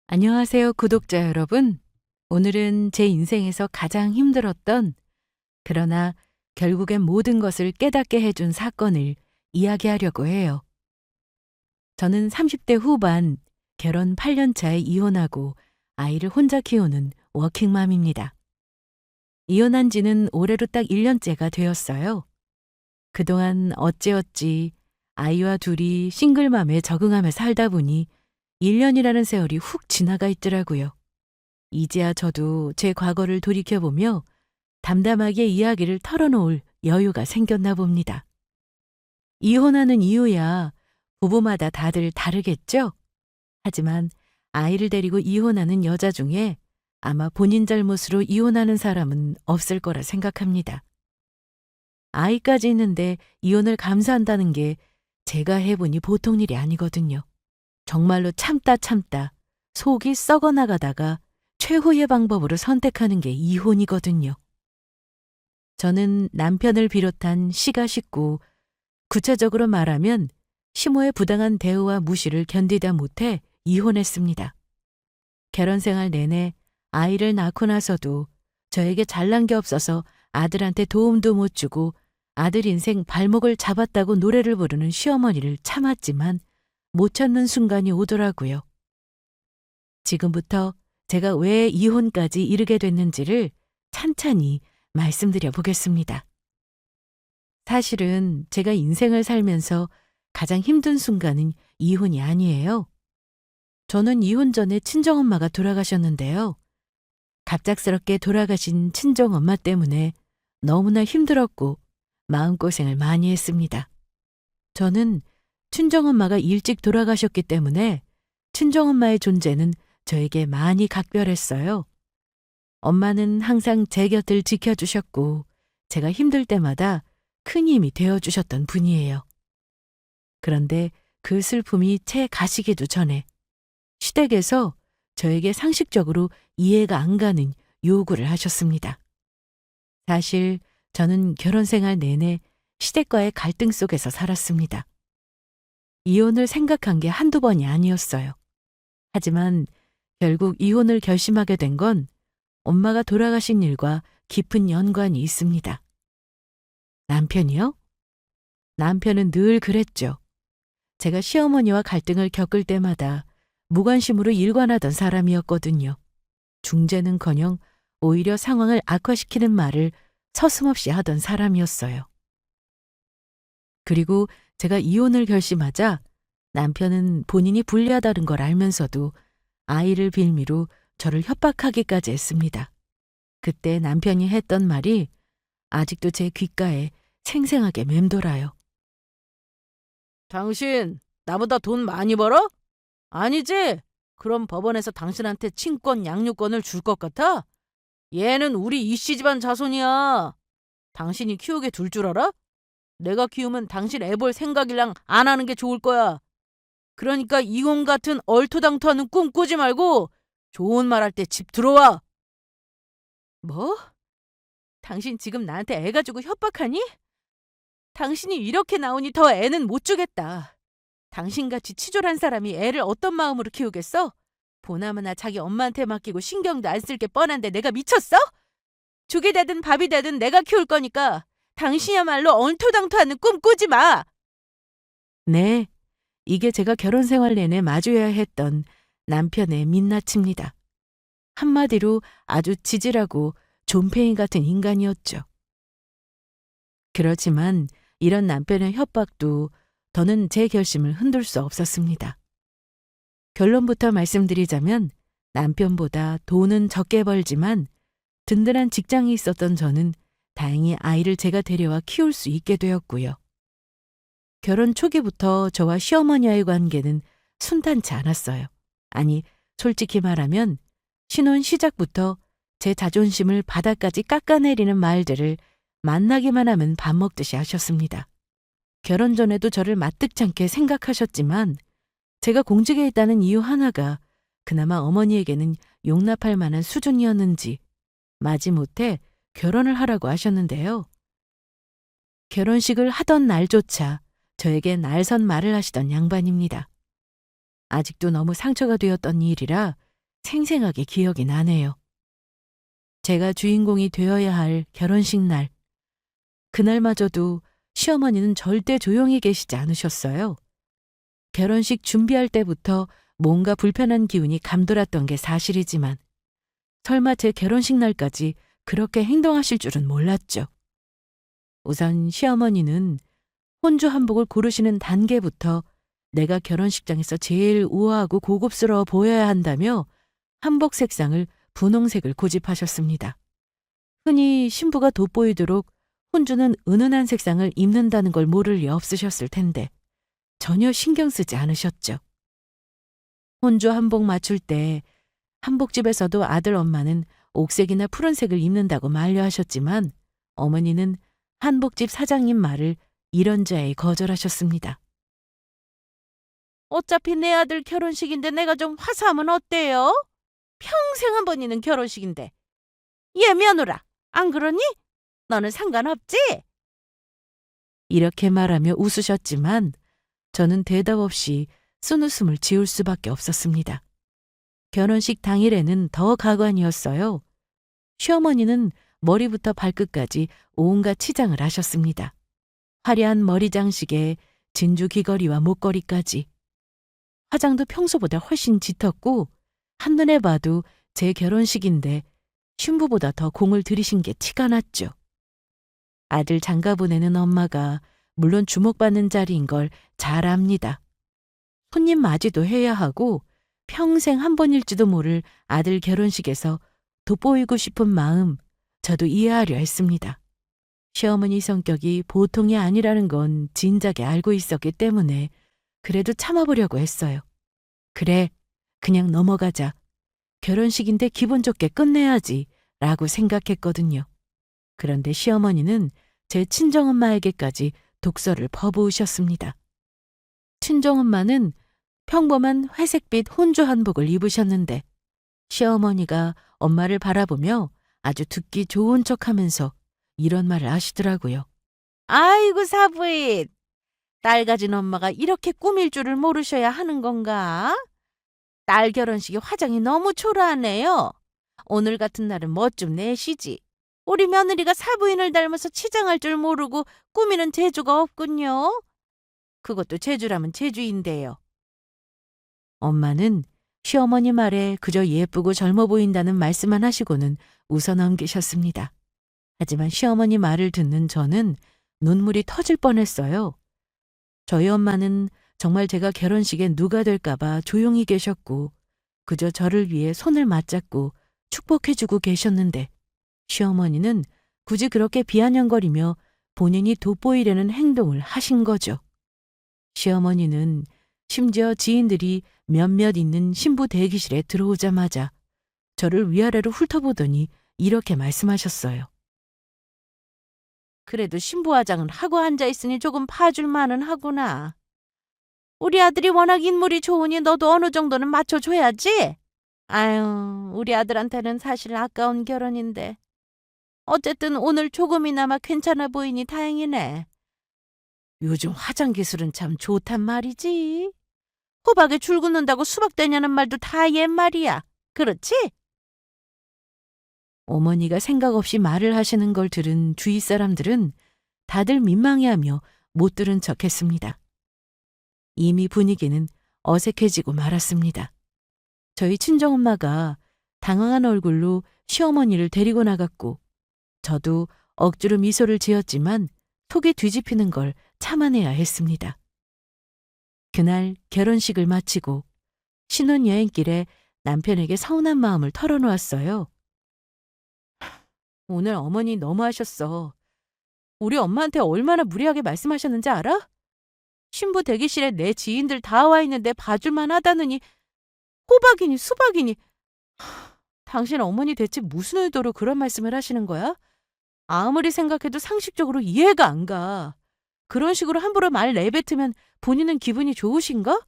안녕하세요, 구독자 여러분. 오늘은 제 인생에서 가장 힘들었던, 그러나 결국엔 모든 것을 깨닫게 해준 사건을 이야기하려고 해요. 저는 30대 후반, 결혼 8년 차에 이혼하고 아이를 혼자 키우는 워킹맘입니다. 이혼한 지는 올해로 딱 1년째가 되었어요. 그동안 어찌어찌 아이와 둘이 싱글맘에 적응하며 살다 보니 1년이라는 세월이 훅 지나가 있더라고요. 이제야 저도 제 과거를 돌이켜보며 담담하게 이야기를 털어놓을 여유가 생겼나 봅니다. 이혼하는 이유야 부부마다 다들 다르겠죠? 하지만 아이를 데리고 이혼하는 여자 중에 아마 본인 잘못으로 이혼하는 사람은 없을 거라 생각합니다. 아이까지 있는데 이혼을 감수한다는 게 제가 해보니 보통 일이 아니거든요. 정말로 참다 속이 썩어나가다가 최후의 방법으로 선택하는 게 이혼이거든요. 저는 남편을 비롯한 시가 식구, 구체적으로 말하면 시모의 부당한 대우와 무시를 견디다 못해 이혼했습니다. 결혼 생활 내내 아이를 낳고 나서도 저에게 잘난 게 없어서 아들한테 도움도 못 주고 아들 인생 발목을 잡았다고 노래를 부르는 시어머니를 참았지만 못 참는 순간이 오더라고요. 지금부터 제가 왜 이혼까지 이르게 됐는지를 찬찬히 말씀드려 보겠습니다. 사실은 제가 인생을 살면서 가장 힘든 순간은 이혼이 아니에요. 저는 이혼 전에 친정엄마가 돌아가셨는데요. 갑작스럽게 돌아가신 친정엄마 때문에 너무나 힘들었고 마음고생을 많이 했습니다. 저는 친정엄마가 일찍 돌아가셨기 때문에 친정엄마의 존재는 저에게 많이 각별했어요. 엄마는 항상 제 곁을 지켜주셨고 제가 힘들 때마다 큰 힘이 되어주셨던 분이에요. 그런데 그 슬픔이 채 가시기도 전에 시댁에서 저에게 상식적으로 이해가 안 가는 요구를 하셨습니다. 사실 저는 결혼 생활 내내 시댁과의 갈등 속에서 살았습니다. 이혼을 생각한 게 한두 번이 아니었어요. 하지만 결국 이혼을 결심하게 된 건 엄마가 돌아가신 일과 깊은 연관이 있습니다. 남편이요? 남편은 늘 그랬죠. 제가 시어머니와 갈등을 겪을 때마다 무관심으로 일관하던 사람이었거든요. 중재는커녕 오히려 상황을 악화시키는 말을 서슴없이 하던 사람이었어요. 그리고 제가 이혼을 결심하자 남편은 본인이 불리하다는 걸 알면서도 아이를 빌미로 저를 협박하기까지 했습니다. 그때 남편이 했던 말이 아직도 제 귓가에 생생하게 맴돌아요. 당신 나보다 돈 많이 벌어? 아니지? 그럼 법원에서 당신한테 친권 양육권을 줄 것 같아? 얘는 우리 이씨 집안 자손이야. 당신이 키우게 둘 줄 알아? 내가 키우면 당신 애 볼 생각이랑 안 하는 게 좋을 거야. 그러니까 이혼 같은 얼토당토하는 꿈 꾸지 말고 좋은 말 할 때 집 들어와. 뭐? 당신 지금 나한테 애 가지고 협박하니? 당신이 이렇게 나오니 더 애는 못 주겠다. 당신같이 치졸한 사람이 애를 어떤 마음으로 키우겠어? 보나마나 자기 엄마한테 맡기고 신경도 안 쓸 게 뻔한데 내가 미쳤어? 죽이 되든 밥이 되든 내가 키울 거니까 당신이야말로 얼토당토하는 꿈 꾸지 마. 네, 이게 제가 결혼 생활 내내 마주해야 했던 남편의 민낯입니다. 한마디로 아주 지질하고 존폐인 같은 인간이었죠. 그렇지만 이런 남편의 협박도 더는 제 결심을 흔들 수 없었습니다. 결론부터 말씀드리자면 남편보다 돈은 적게 벌지만 든든한 직장이 있었던 저는 다행히 아이를 제가 데려와 키울 수 있게 되었고요. 결혼 초기부터 저와 시어머니와의 관계는 순탄치 않았어요. 아니, 솔직히 말하면 신혼 시작부터 제 자존심을 바닥까지 깎아내리는 말들을 만나기만 하면 밥 먹듯이 하셨습니다. 결혼 전에도 저를 마뜩찮게 생각하셨지만 제가 공직에 있다는 이유 하나가 그나마 어머니에게는 용납할 만한 수준이었는지 마지못해 결혼을 하라고 하셨는데요. 결혼식을 하던 날조차 저에게 날선 말을 하시던 양반입니다. 아직도 너무 상처가 되었던 일이라 생생하게 기억이 나네요. 제가 주인공이 되어야 할 결혼식 날. 그날마저도 시어머니는 절대 조용히 계시지 않으셨어요. 결혼식 준비할 때부터 뭔가 불편한 기운이 감돌았던 게 사실이지만 설마 제 결혼식 날까지 그렇게 행동하실 줄은 몰랐죠. 우선 시어머니는 혼주 한복을 고르시는 단계부터 내가 결혼식장에서 제일 우아하고 고급스러워 보여야 한다며 한복 색상을 분홍색을 고집하셨습니다. 흔히 신부가 돋보이도록 혼주는 은은한 색상을 입는다는 걸 모를 리 없으셨을 텐데 전혀 신경 쓰지 않으셨죠. 혼주 한복 맞출 때 한복집에서도 아들 엄마는 옥색이나 푸른색을 입는다고 만류하셨지만 어머니는 한복집 사장님 말을 이런저에 거절하셨습니다. 어차피 내 아들 결혼식인데 내가 좀 화사하면 어때요? 평생 한 번 있는 결혼식인데. 얘 며느라, 안 그러니? 너는 상관없지? 이렇게 말하며 웃으셨지만 저는 대답 없이 쓴웃음을 지울 수밖에 없었습니다. 결혼식 당일에는 더 가관이었어요. 시어머니는 머리부터 발끝까지 온갖 치장을 하셨습니다. 화려한 머리 장식에 진주 귀걸이와 목걸이까지. 화장도 평소보다 훨씬 짙었고 한눈에 봐도 제 결혼식인데 신부보다 더 공을 들이신 게 티가 났죠. 아들 장가 보내는 엄마가 물론 주목받는 자리인 걸 잘 압니다. 손님 맞이도 해야 하고 평생 한 번일지도 모를 아들 결혼식에서 돋보이고 싶은 마음 저도 이해하려 했습니다. 시어머니 성격이 보통이 아니라는 건 진작에 알고 있었기 때문에 그래도 참아보려고 했어요. 그래, 그냥 넘어가자. 결혼식인데 기분 좋게 끝내야지 라고 생각했거든요. 그런데 시어머니는 제 친정엄마에게까지 독서를 퍼부으셨습니다. 친정엄마는 평범한 회색빛 혼주 한복을 입으셨는데 시어머니가 엄마를 바라보며 아주 듣기 좋은 척하면서 이런 말을 하시더라고요. 아이고 사부인, 딸 가진 엄마가 이렇게 꾸밀 줄을 모르셔야 하는 건가? 딸 결혼식에 화장이 너무 초라하네요. 오늘 같은 날은 멋 좀 내시지. 우리 며느리가 사부인을 닮아서 치장할 줄 모르고 꾸미는 재주가 없군요. 그것도 재주라면 재주인데요. 엄마는 시어머니 말에 그저 예쁘고 젊어 보인다는 말씀만 하시고는 웃어 넘기셨습니다. 하지만 시어머니 말을 듣는 저는 눈물이 터질 뻔했어요. 저희 엄마는 정말 제가 결혼식에 누가 될까봐 조용히 계셨고 그저 저를 위해 손을 맞잡고 축복해주고 계셨는데 시어머니는 굳이 그렇게 비아냥거리며 본인이 돋보이려는 행동을 하신 거죠. 시어머니는 심지어 지인들이 몇몇 있는 신부 대기실에 들어오자마자 저를 위아래로 훑어보더니 이렇게 말씀하셨어요. 그래도 신부 화장을 하고 앉아있으니 조금 봐줄 만은 하구나. 우리 아들이 워낙 인물이 좋으니 너도 어느 정도는 맞춰줘야지. 아유, 우리 아들한테는 사실 아까운 결혼인데. 어쨌든 오늘 조금이나마 괜찮아 보이니 다행이네. 요즘 화장 기술은 참 좋단 말이지. 호박에 줄 긋는다고 수박 되냐는 말도 다 옛말이야. 그렇지? 어머니가 생각 없이 말을 하시는 걸 들은 주위 사람들은 다들 민망해하며 못 들은 척했습니다. 이미 분위기는 어색해지고 말았습니다. 저희 친정엄마가 당황한 얼굴로 시어머니를 데리고 나갔고 저도 억지로 미소를 지었지만 속이 뒤집히는 걸 참아내야 했습니다. 그날 결혼식을 마치고 신혼여행길에 남편에게 서운한 마음을 털어놓았어요. 오늘 어머니 너무하셨어. 우리 엄마한테 얼마나 무리하게 말씀하셨는지 알아? 신부 대기실에 내 지인들 다 와 있는데 봐줄만 하다느니 호박이니 수박이니. 당신 어머니 대체 무슨 의도로 그런 말씀을 하시는 거야? 아무리 생각해도 상식적으로 이해가 안 가. 그런 식으로 함부로 말 내뱉으면 본인은 기분이 좋으신가?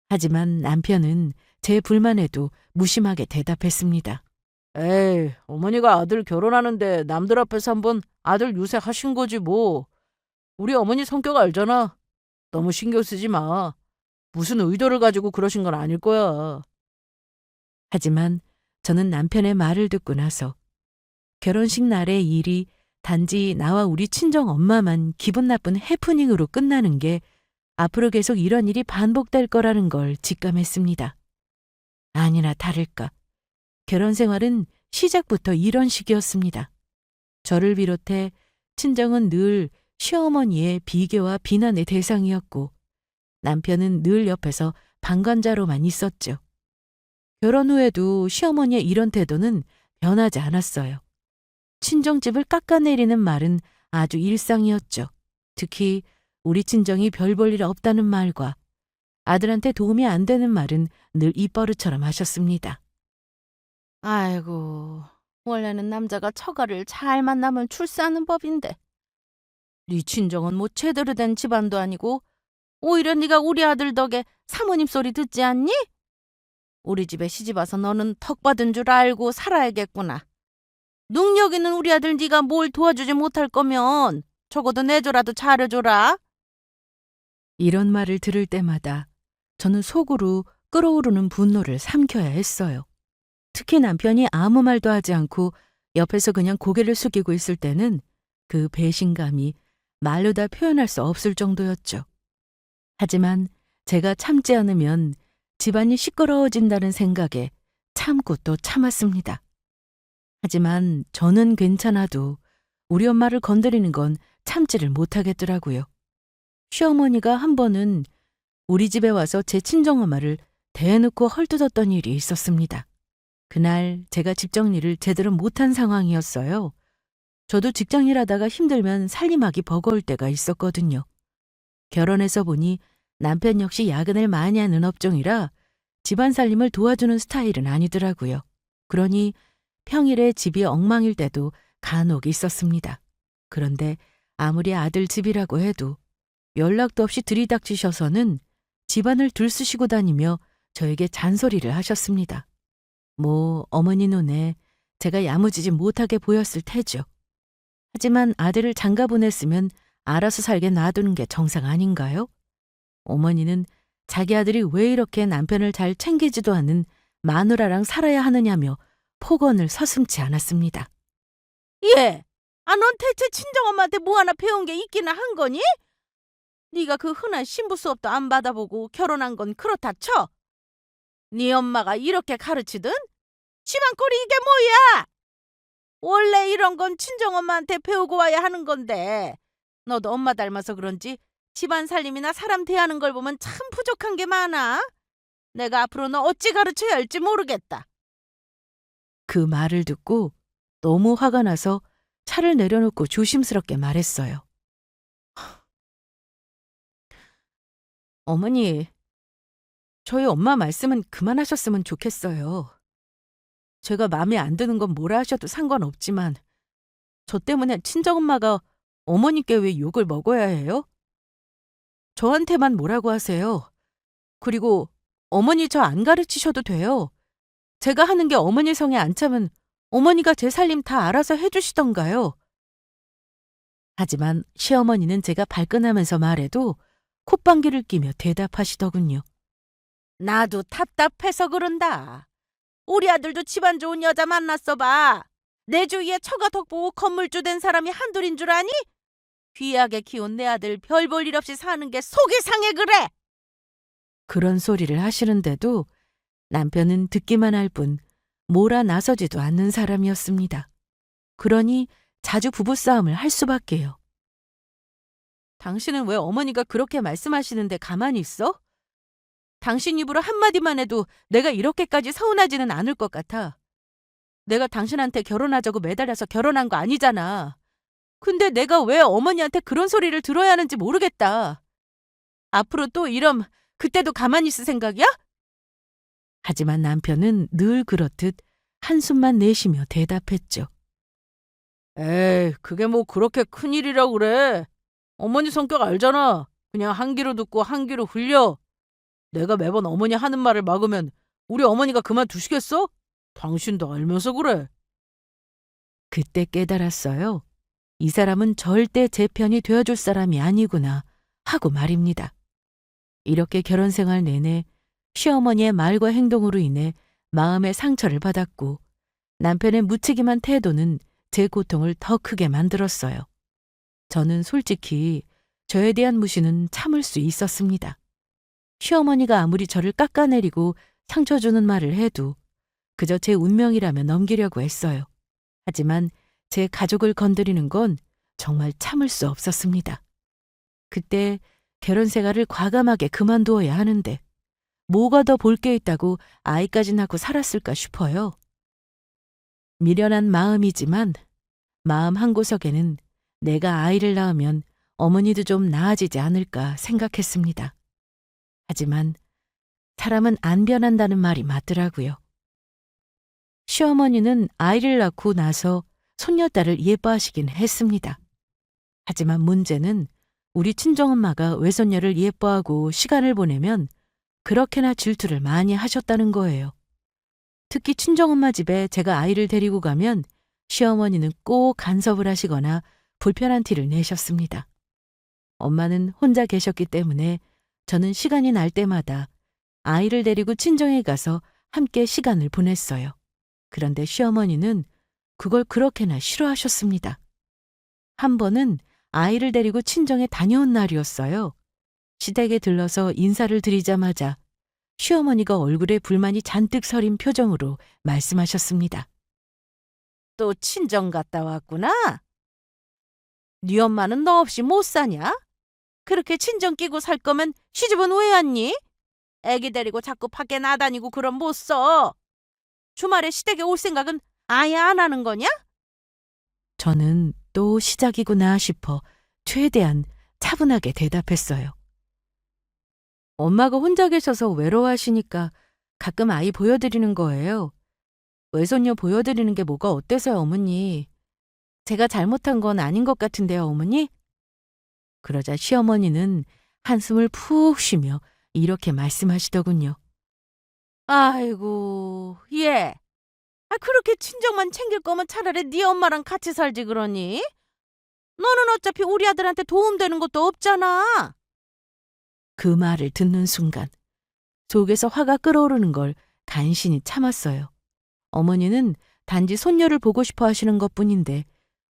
하지만 남편은 제 불만에도 무심하게 대답했습니다. 에이, 어머니가 아들 결혼하는데 남들 앞에서 한번 아들 유색하신 거지 뭐. 우리 어머니 성격 알잖아. 너무 신경 쓰지 마. 무슨 의도를 가지고 그러신 건 아닐 거야. 하지만 저는 남편의 말을 듣고 나서 결혼식 날의 일이 단지 나와 우리 친정 엄마만 기분 나쁜 해프닝으로 끝나는 게 앞으로 계속 이런 일이 반복될 거라는 걸 직감했습니다. 아니나 다를까. 결혼 생활은 시작부터 이런 식이었습니다. 저를 비롯해 친정은 늘 시어머니의 비교와 비난의 대상이었고 남편은 늘 옆에서 방관자로만 있었죠. 결혼 후에도 시어머니의 이런 태도는 변하지 않았어요. 친정집을 깎아내리는 말은 아주 일상이었죠. 특히 우리 친정이 별 볼 일 없다는 말과 아들한테 도움이 안 되는 말은 늘 입버릇처럼 하셨습니다. 아이고, 원래는 남자가 처가를 잘 만나면 출세하는 법인데. 네 친정은 뭐 제대로 된 집안도 아니고 오히려 네가 우리 아들 덕에 사모님 소리 듣지 않니? 우리 집에 시집 와서 너는 덕 받은 줄 알고 살아야겠구나. 능력 있는 우리 아들 네가 뭘 도와주지 못할 거면 적어도 내조라도 잘해줘라. 이런 말을 들을 때마다 저는 속으로 끓어오르는 분노를 삼켜야 했어요. 특히 남편이 아무 말도 하지 않고 옆에서 그냥 고개를 숙이고 있을 때는 그 배신감이 말로 다 표현할 수 없을 정도였죠. 하지만 제가 참지 않으면 집안이 시끄러워진다는 생각에 참고 또 참았습니다. 하지만 저는 괜찮아도 우리 엄마를 건드리는 건 참지를 못하겠더라고요. 시어머니가 한 번은 우리 집에 와서 제 친정엄마를 대놓고 헐뜯었던 일이 있었습니다. 그날 제가 집 정리를 제대로 못한 상황이었어요. 저도 직장일 하다가 힘들면 살림하기 버거울 때가 있었거든요. 결혼해서 보니 남편 역시 야근을 많이 하는 업종이라 집안 살림을 도와주는 스타일은 아니더라고요. 그러니 평일에 집이 엉망일 때도 간혹 있었습니다. 그런데 아무리 아들 집이라고 해도 연락도 없이 들이닥치셔서는 집안을 들쑤시고 다니며 저에게 잔소리를 하셨습니다. 뭐 어머니 눈에 제가 야무지지 못하게 보였을 테죠. 하지만 아들을 장가 보냈으면 알아서 살게 놔두는 게 정상 아닌가요? 어머니는 자기 아들이 왜 이렇게 남편을 잘 챙기지도 않은 마누라랑 살아야 하느냐며 폭언을 서슴지 않았습니다. 예, 넌 대체 친정엄마한테 뭐 하나 배운 게 있기는 한 거니? 네가 그 흔한 신부 수업도 안 받아보고 결혼한 건 그렇다 쳐. 네 엄마가 이렇게 가르치든? 집안 꼴이 이게 뭐야? 원래 이런 건 친정엄마한테 배우고 와야 하는 건데 너도 엄마 닮아서 그런지 집안 살림이나 사람 대하는 걸 보면 참 부족한 게 많아. 내가 앞으로 너 어찌 가르쳐야 할지 모르겠다. 그 말을 듣고 너무 화가 나서 차를 내려놓고 조심스럽게 말했어요. 어머니, 저희 엄마 말씀은 그만하셨으면 좋겠어요. 제가 마음에 안 드는 건 뭐라 하셔도 상관없지만 저 때문에 친정엄마가 어머니께 왜 욕을 먹어야 해요? 저한테만 뭐라고 하세요. 그리고 어머니 저 안 가르치셔도 돼요. 제가 하는 게 어머니 성에 안 차면 어머니가 제 살림 다 알아서 해주시던가요. 하지만 시어머니는 제가 발끈하면서 말해도 콧방귀를 끼며 대답하시더군요. 나도 답답해서 그런다. 우리 아들도 집안 좋은 여자 만났어 봐. 내 주위에 처가 덕보고 건물주 된 사람이 한둘인 줄 아니? 귀하게 키운 내 아들 별 볼 일 없이 사는 게 속이 상해 그래. 그런 소리를 하시는데도 남편은 듣기만 할 뿐 몰아 나서지도 않는 사람이었습니다. 그러니 자주 부부싸움을 할 수밖에요. 당신은 왜 어머니가 그렇게 말씀하시는데 가만히 있어? 당신 입으로 한마디만 해도 내가 이렇게까지 서운하지는 않을 것 같아. 내가 당신한테 결혼하자고 매달려서 결혼한 거 아니잖아. 근데 내가 왜 어머니한테 그런 소리를 들어야 하는지 모르겠다. 앞으로 또 이럼 그때도 가만히 있을 생각이야? 하지만 남편은 늘 그렇듯 한숨만 내쉬며 대답했죠. 에이, 그게 뭐 그렇게 큰일이라고 그래. 어머니 성격 알잖아. 그냥 한 귀로 듣고 한 귀로 흘려. 내가 매번 어머니 하는 말을 막으면 우리 어머니가 그만두시겠어? 당신도 알면서 그래. 그때 깨달았어요. 이 사람은 절대 제 편이 되어줄 사람이 아니구나 하고 말입니다. 이렇게 결혼 생활 내내 시어머니의 말과 행동으로 인해 마음의 상처를 받았고 남편의 무책임한 태도는 제 고통을 더 크게 만들었어요. 저는 솔직히 저에 대한 무시는 참을 수 있었습니다. 시어머니가 아무리 저를 깎아내리고 상처 주는 말을 해도 그저 제 운명이라며 넘기려고 했어요. 하지만 제 가족을 건드리는 건 정말 참을 수 없었습니다. 그때 결혼 생활을 과감하게 그만두어야 하는데 뭐가 더 볼 게 있다고 아이까지 낳고 살았을까 싶어요. 미련한 마음이지만 마음 한구석에는 내가 아이를 낳으면 어머니도 좀 나아지지 않을까 생각했습니다. 하지만 사람은 안 변한다는 말이 맞더라고요. 시어머니는 아이를 낳고 나서 손녀딸을 예뻐하시긴 했습니다. 하지만 문제는 우리 친정엄마가 외손녀를 예뻐하고 시간을 보내면 그렇게나 질투를 많이 하셨다는 거예요. 특히 친정엄마 집에 제가 아이를 데리고 가면 시어머니는 꼭 간섭을 하시거나 불편한 티를 내셨습니다. 엄마는 혼자 계셨기 때문에 저는 시간이 날 때마다 아이를 데리고 친정에 가서 함께 시간을 보냈어요. 그런데 시어머니는 그걸 그렇게나 싫어하셨습니다. 한 번은 아이를 데리고 친정에 다녀온 날이었어요. 시댁에 들러서 인사를 드리자마자 시어머니가 얼굴에 불만이 잔뜩 서린 표정으로 말씀하셨습니다. 또 친정 갔다 왔구나? 네 엄마는 너 없이 못 사냐? 그렇게 친정 끼고 살 거면 시집은 왜 왔니? 애기 데리고 자꾸 밖에 나다니고 그럼 못 써. 주말에 시댁에 올 생각은 아예 안 하는 거냐? 저는 또 시작이구나 싶어 최대한 차분하게 대답했어요. 엄마가 혼자 계셔서 외로워하시니까 가끔 아이 보여드리는 거예요. 외손녀 보여드리는 게 뭐가 어때서요, 어머니? 제가 잘못한 건 아닌 것 같은데요, 어머니? 그러자 시어머니는 한숨을 푹 쉬며 이렇게 말씀하시더군요. 아이고, 얘. 그렇게 친정만 챙길 거면 차라리 네 엄마랑 같이 살지 그러니? 너는 어차피 우리 아들한테 도움되는 것도 없잖아. 그 말을 듣는 순간 속에서 화가 끓어오르는 걸 간신히 참았어요. 어머니는 단지 손녀를 보고 싶어 하시는 것뿐인데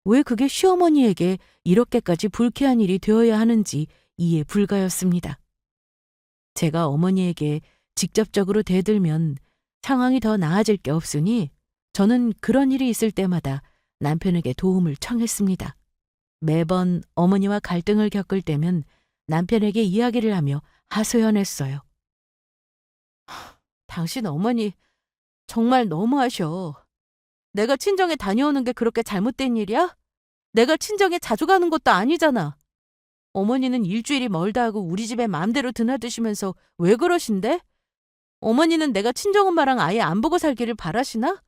왜 그게 시어머니에게 이렇게까지 불쾌한 일이 되어야 하는지 이해 불가였습니다. 제가 어머니에게 직접적으로 대들면 상황이 더 나아질 게 없으니 저는 그런 일이 있을 때마다 남편에게 도움을 청했습니다. 매번 어머니와 갈등을 겪을 때면 남편에게 이야기를 하며 하소연했어요. 당신 어머니 정말 너무하셔. 내가 친정에 다녀오는 게 그렇게 잘못된 일이야? 내가 친정에 자주 가는 것도 아니잖아. 어머니는 일주일이 멀다 하고 우리 집에 마음대로 드나드시면서 왜 그러신데? 어머니는 내가 친정엄마랑 아예 안 보고 살기를 바라시나?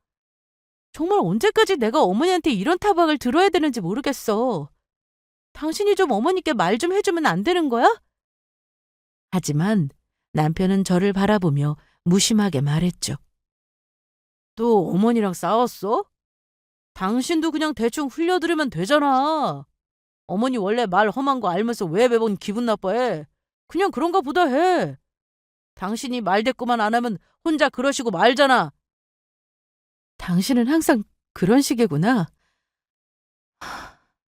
정말 언제까지 내가 어머니한테 이런 타박을 들어야 되는지 모르겠어. 당신이 좀 어머니께 말 좀 해주면 안 되는 거야? 하지만 남편은 저를 바라보며 무심하게 말했죠. 또 어머니랑 싸웠어? 당신도 그냥 대충 흘려들으면 되잖아. 어머니 원래 말 험한 거 알면서 왜 매번 기분 나빠해? 그냥 그런가 보다 해. 당신이 말대꾸만 안 하면 혼자 그러시고 말잖아. 당신은 항상 그런 식이구나.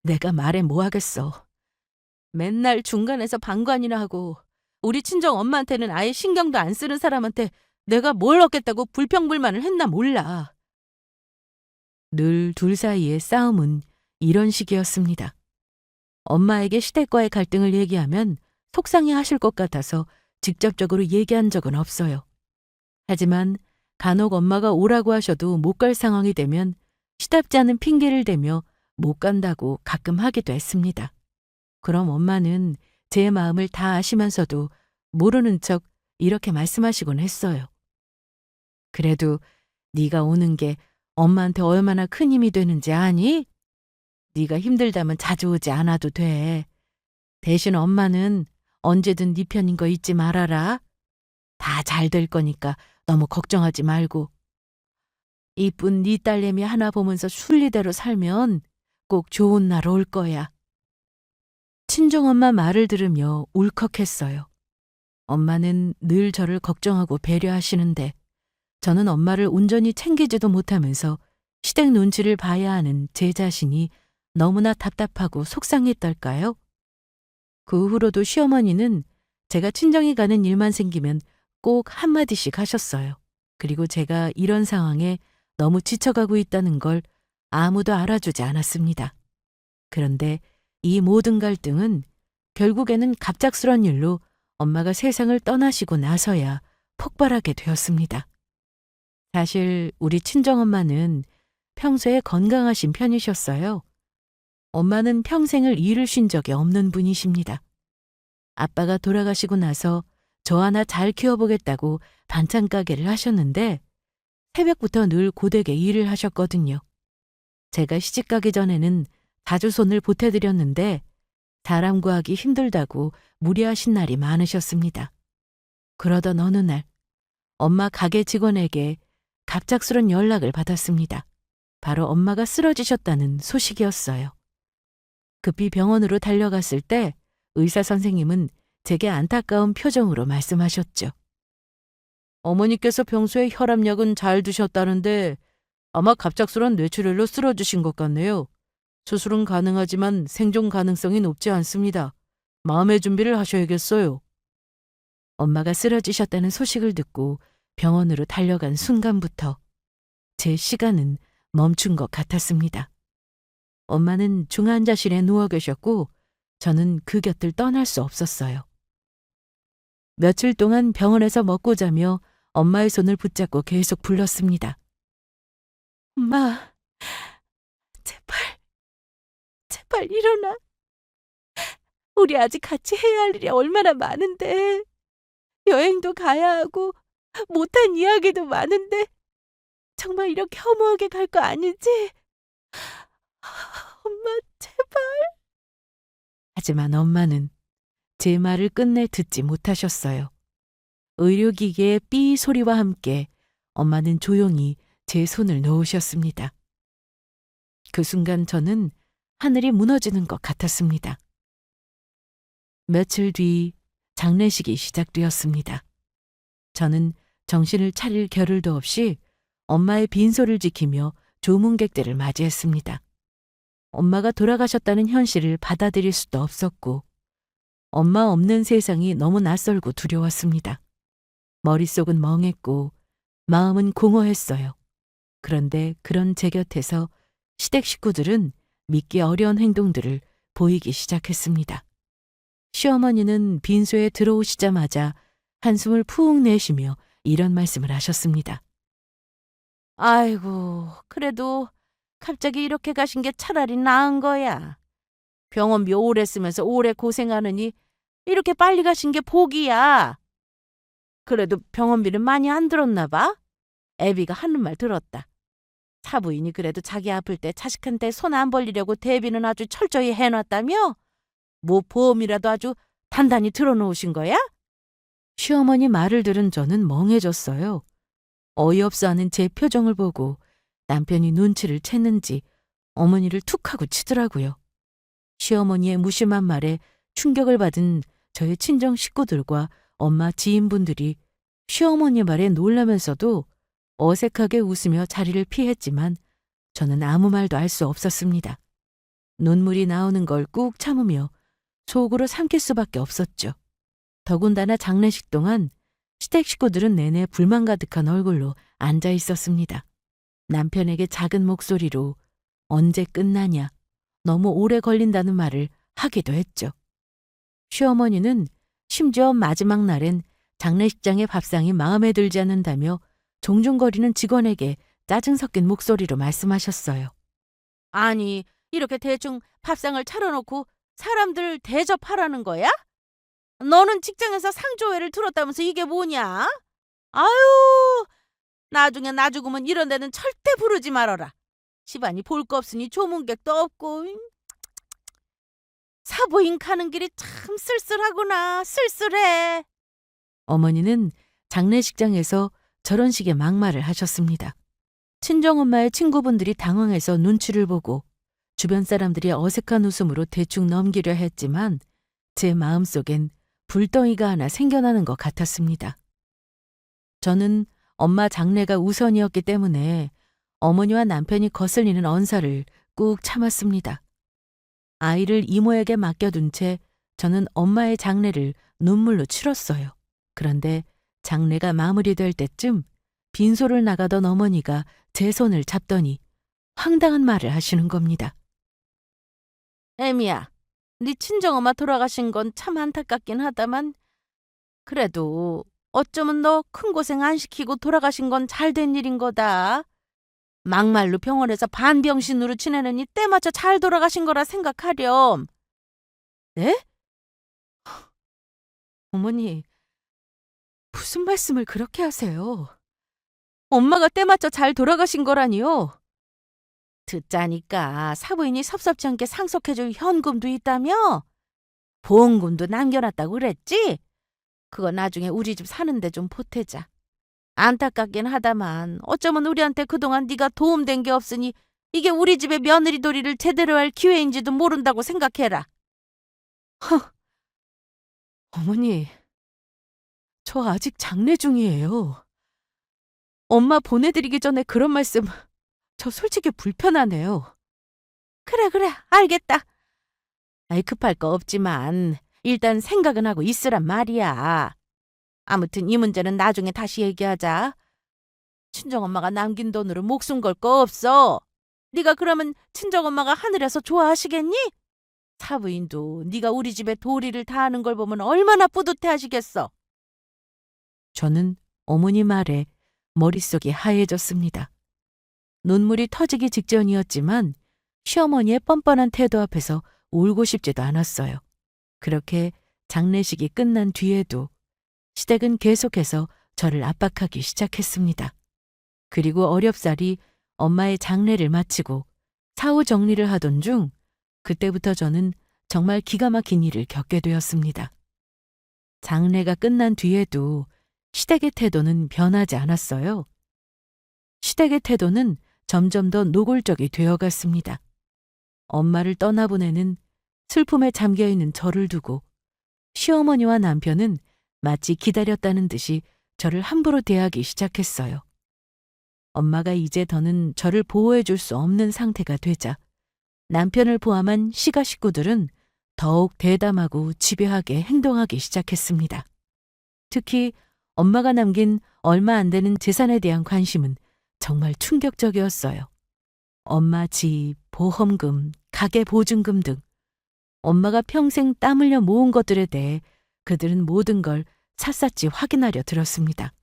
내가 말해 뭐 하겠어. 맨날 중간에서 방관이나 하고 우리 친정 엄마한테는 아예 신경도 안 쓰는 사람한테 내가 뭘 얻겠다고 불평불만을 했나 몰라. 늘 둘 사이의 싸움은 이런 식이었습니다. 엄마에게 시댁과의 갈등을 얘기하면 속상해 하실 것 같아서 직접적으로 얘기한 적은 없어요. 하지만 간혹 엄마가 오라고 하셔도 못 갈 상황이 되면 시답지 않은 핑계를 대며 못 간다고 가끔 하기도 했습니다. 그럼 엄마는 제 마음을 다 아시면서도 모르는 척 이렇게 말씀하시곤 했어요. 그래도 네가 오는 게 엄마한테 얼마나 큰 힘이 되는지 아니? 네가 힘들다면 자주 오지 않아도 돼. 대신 엄마는 언제든 네 편인 거 잊지 말아라. 다 잘 될 거니까 너무 걱정하지 말고. 이쁜 네 딸내미 하나 보면서 순리대로 살면 꼭 좋은 날 올 거야. 친정엄마 말을 들으며 울컥했어요. 엄마는 늘 저를 걱정하고 배려하시는데 저는 엄마를 온전히 챙기지도 못하면서 시댁 눈치를 봐야 하는 제 자신이 너무나 답답하고 속상했달까요? 그 후로도 시어머니는 제가 친정에 가는 일만 생기면 꼭 한마디씩 하셨어요. 그리고 제가 이런 상황에 너무 지쳐가고 있다는 걸 아무도 알아주지 않았습니다. 그런데 이 모든 갈등은 결국에는 갑작스런 일로 엄마가 세상을 떠나시고 나서야 폭발하게 되었습니다. 사실 우리 친정엄마는 평소에 건강하신 편이셨어요. 엄마는 평생을 일을 쉰 적이 없는 분이십니다. 아빠가 돌아가시고 나서 저 하나 잘 키워보겠다고 반찬 가게를 하셨는데 새벽부터 늘 고되게 일을 하셨거든요. 제가 시집가기 전에는 자주 손을 보태드렸는데 사람 구하기 힘들다고 무리하신 날이 많으셨습니다. 그러던 어느 날 엄마 가게 직원에게 갑작스런 연락을 받았습니다. 바로 엄마가 쓰러지셨다는 소식이었어요. 급히 병원으로 달려갔을 때 의사 선생님은 제게 안타까운 표정으로 말씀하셨죠. 어머니께서 평소에 혈압약은 잘 드셨다는데 아마 갑작스런 뇌출혈로 쓰러지신 것 같네요. 수술은 가능하지만 생존 가능성이 높지 않습니다. 마음의 준비를 하셔야겠어요. 엄마가 쓰러지셨다는 소식을 듣고 병원으로 달려간 순간부터 제 시간은 멈춘 것 같았습니다. 엄마는 중환자실에 누워 계셨고 저는 그 곁을 떠날 수 없었어요. 며칠 동안 병원에서 먹고 자며 엄마의 손을 붙잡고 계속 불렀습니다. 엄마, 제발 일어나. 우리 아직 같이 해야 할 일이 얼마나 많은데. 여행도 가야 하고 못한 이야기도 많은데 정말 이렇게 허무하게 갈 거 아니지? 엄마, 제발. 하지만 엄마는 제 말을 끝내 듣지 못하셨어요. 의료기계의 삐 소리와 함께 엄마는 조용히 제 손을 놓으셨습니다. 그 순간 저는 하늘이 무너지는 것 같았습니다. 며칠 뒤 장례식이 시작되었습니다. 저는 정신을 차릴 겨를도 없이 엄마의 빈소를 지키며 조문객들을 맞이했습니다. 엄마가 돌아가셨다는 현실을 받아들일 수도 없었고 엄마 없는 세상이 너무 낯설고 두려웠습니다. 머릿속은 멍했고 마음은 공허했어요. 그런데 그런 제 곁에서 시댁 식구들은 믿기 어려운 행동들을 보이기 시작했습니다. 시어머니는 빈소에 들어오시자마자 한숨을 푹 내쉬며 이런 말씀을 하셨습니다. 아이고, 그래도 갑자기 이렇게 가신 게 차라리 나은 거야. 병원비 오래 쓰면서 오래 고생하느니 이렇게 빨리 가신 게 복이야. 그래도 병원비는 많이 안 들었나 봐. 애비가 하는 말 들었다. 사부인이 그래도 자기 아플 때 자식한테 손 안 벌리려고 대비는 아주 철저히 해놨다며? 뭐 보험이라도 아주 단단히 들어놓으신 거야? 시어머니 말을 들은 저는 멍해졌어요. 어이없어하는 제 표정을 보고 남편이 눈치를 챘는지 어머니를 툭 하고 치더라고요. 시어머니의 무심한 말에 충격을 받은 저의 친정 식구들과 엄마 지인분들이 시어머니 말에 놀라면서도 어색하게 웃으며 자리를 피했지만 저는 아무 말도 할 수 없었습니다. 눈물이 나오는 걸 꾹 참으며 속으로 삼킬 수밖에 없었죠. 더군다나 장례식 동안 시댁 식구들은 내내 불만 가득한 얼굴로 앉아 있었습니다. 남편에게 작은 목소리로 언제 끝나냐, 너무 오래 걸린다는 말을 하기도 했죠. 시어머니는 심지어 마지막 날엔 장례식장의 밥상이 마음에 들지 않는다며 종중거리는 직원에게 짜증 섞인 목소리로 말씀하셨어요. 아니, 이렇게 대충 밥상을 차려놓고 사람들 대접하라는 거야? 너는 직장에서 상조회를 들었다면서 이게 뭐냐? 아유, 나중에 나 죽으면 이런 데는 절대 부르지 말아라. 집안이 볼 거 없으니 조문객도 없고. 사부인 가는 길이 참 쓸쓸하구나. 쓸쓸해. 어머니는 장례식장에서 저런 식의 막말을 하셨습니다. 친정엄마의 친구분들이 당황해서 눈치를 보고 주변 사람들이 어색한 웃음으로 대충 넘기려 했지만 제 마음속엔 불덩이가 하나 생겨나는 것 같았습니다. 저는 엄마 장래가 우선이었기 때문에 어머니와 남편이 거슬리는 언사를 꾹 참았습니다. 아이를 이모에게 맡겨둔 채 저는 엄마의 장례를 눈물로 치렀어요. 그런데 장례가 마무리될 때쯤 빈소를 나가던 어머니가 제 손을 잡더니 황당한 말을 하시는 겁니다. 애미야, 네 친정엄마 돌아가신 건 참 안타깝긴 하다만 그래도 어쩌면 너 큰 고생 안 시키고 돌아가신 건 잘된 일인 거다. 막말로 병원에서 반병신으로 지내느니 때맞춰 잘 돌아가신 거라 생각하렴. 네? 어머니, 무슨 말씀을 그렇게 하세요? 엄마가 때맞춰 잘 돌아가신 거라니요. 듣자니까 사부인이 섭섭지 않게 상속해줄 현금도 있다며? 보험금도 남겨놨다고 그랬지? 그거 나중에 우리 집 사는데 좀 보태자. 안타깝긴 하다만 어쩌면 우리한테 그동안 네가 도움된 게 없으니 이게 우리 집의 며느리돌이를 제대로 할 기회인지도 모른다고 생각해라. 어머니, 저 아직 장례 중이에요. 엄마 보내드리기 전에 그런 말씀, 저 솔직히 불편하네요. 그래, 알겠다. 아이 급할 거 없지만 일단 생각은 하고 있으란 말이야. 아무튼 이 문제는 나중에 다시 얘기하자. 친정엄마가 남긴 돈으로 목숨 걸 거 없어. 네가 그러면 친정엄마가 하늘에서 좋아하시겠니? 사부인도 네가 우리 집에 도리를 다하는 걸 보면 얼마나 뿌듯해 하시겠어. 저는 어머니 말에 머릿속이 하얘졌습니다. 눈물이 터지기 직전이었지만 시어머니의 뻔뻔한 태도 앞에서 울고 싶지도 않았어요. 그렇게 장례식이 끝난 뒤에도 시댁은 계속해서 저를 압박하기 시작했습니다. 그리고 어렵사리 엄마의 장례를 마치고 사후 정리를 하던 중 그때부터 저는 정말 기가 막힌 일을 겪게 되었습니다. 장례가 끝난 뒤에도 시댁의 태도는 변하지 않았어요. 시댁의 태도는 점점 더 노골적이 되어갔습니다. 엄마를 떠나보내는 슬픔에 잠겨있는 저를 두고 시어머니와 남편은 마치 기다렸다는 듯이 저를 함부로 대하기 시작했어요. 엄마가 이제 더는 저를 보호해줄 수 없는 상태가 되자 남편을 포함한 시가 식구들은 더욱 대담하고 집요하게 행동하기 시작했습니다. 특히 엄마가 남긴 얼마 안 되는 재산에 대한 관심은 정말 충격적이었어요. 엄마 집, 보험금, 가계 보증금 등 엄마가 평생 땀 흘려 모은 것들에 대해 그들은 모든 걸 샅샅이 확인하려 들었습니다.